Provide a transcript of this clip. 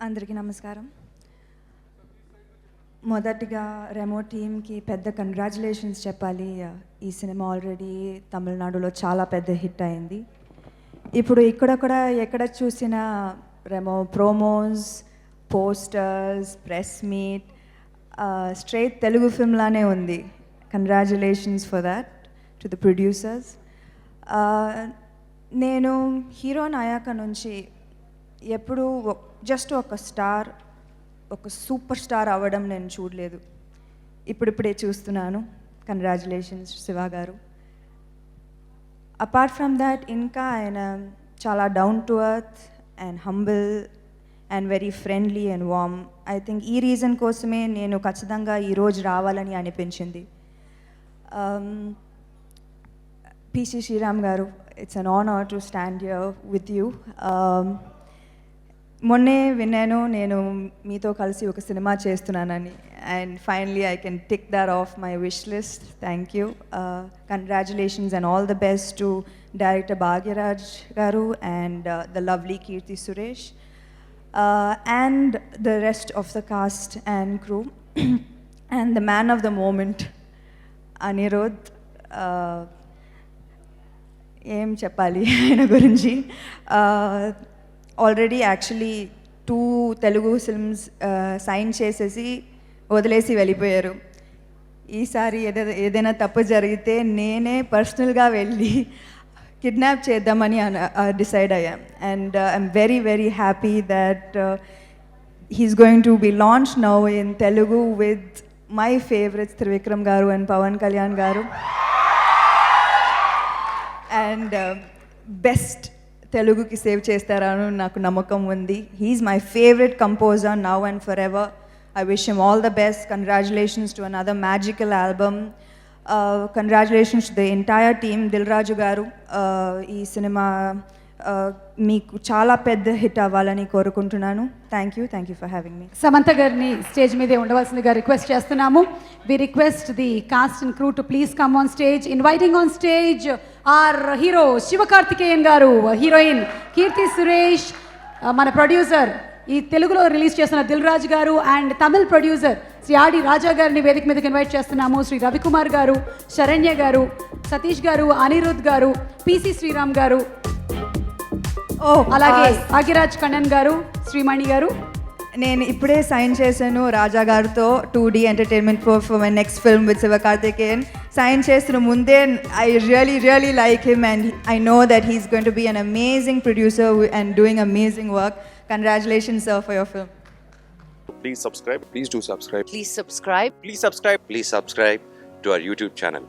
అందరికీ నమస్కారం. మొదటిగా రెమో టీమ్కి పెద్ద కంగ్రాచులేషన్స్ చెప్పాలి. ఈ సినిమా ఆల్రెడీ తమిళనాడులో చాలా పెద్ద హిట్ అయింది. ఇప్పుడు ఎక్కడ చూసినా Remo promos, posters, press meet straight Telugu film లానే ఉంది. Congratulations for that to the producers. నేను హీరోయిన్ అయ్యాక నుంచి ఎప్పుడు జస్ట్ ఒక సూపర్ స్టార్ అవ్వడం నేను చూడలేదు. ఇప్పుడిప్పుడే చూస్తున్నాను. కంగ్రాచులేషన్స్ శివ గారు. అపార్ట్ ఫ్రమ్ దాట్ ఇంకా ఆయన చాలా down to earth and humble and very friendly and warm. I think ఈ రీజన్ కోసమే నేను ఖచ్చితంగా ఈరోజు రావాలని అనిపించింది. పిసి శ్రీరామ్ గారు, it's an honour to stand here with you. మొన్నే విన్నాను నేను మీతో కలిసి ఒక సినిమా చేస్తున్నానని, and finally I can tick that off my wish list. Thank you. Congratulations and all the best to director Bhagyaraj గారు and the lovely Keerthy Suresh and the rest of the cast and crew and the man of the moment Anirudh. ఏం చెప్పాలి ఆయన గురించి. Already actually 2 Telugu films sign చేసేసి వదిలేసి వెళ్ళిపోయారు. ఈసారి ఏదైనా తప్పు జరిగితే నేనే పర్సనల్గా వెళ్ళి కిడ్నాప్ చేద్దామని డిసైడ్ అయ్యాం. And I'm very very happy that he's going to be launch now in Telugu with my favourites Trivikram గారు అండ్ పవన్ కళ్యాణ్ గారు. అండ్ బెస్ట్ తెలుగుకి సేవ్ చేస్తారని నాకు నమ్మకం ఉంది. He's my favourite composer now and forever ఎవర్. I wish him all the best. Congratulations to another magical album. Congratulations to the entire team. Dil Raju గారు, ఈ సినిమా మీకు చాలా పెద్ద హిట్ అవ్వాలని కోరుకుంటున్నాను. థ్యాంక్ యూ ఫర్ హ్యావింగ్ మీ. సమంత గారిని స్టేజ్ మీదే ఉండవలసిందిగా రిక్వెస్ట్ చేస్తున్నాము. We request the cast and crew to please come on stage. Inviting on stage our hero Sivakarthikeyan గారు, హీరోయిన్ కీర్తి సురేష్, మన ప్రొడ్యూసర్ ఈ తెలుగులో రిలీజ్ చేస్తున్న దిల్ రాజు గారు అండ్ తమిళ్ ప్రొడ్యూసర్ శ్రీ ఆడి రాజా గారిని వేదిక మీదకి ఇన్వైట్ చేస్తున్నాము. శ్రీ రవికుమార్ గారు, శరణ్య గారు, సతీష్ గారు, అనిరుద్ గారు, పిసి శ్రీరామ్ గారు, అలాగే భాగ్యరాజ్ కన్నన్ గారు, శ్రీమణి గారు. నేను ఇప్పుడే సైన్ చేశాను రాజా గారితో 2D entertainment for my next film with Sivakarthikeyan. Sign చేస్తున్న ముందే I really like him and I know that he's going to be an amazing producer and doing amazing work. Congratulations sir for your film. Please subscribe. Please do subscribe. Please subscribe. Please subscribe. Please subscribe to our YouTube channel.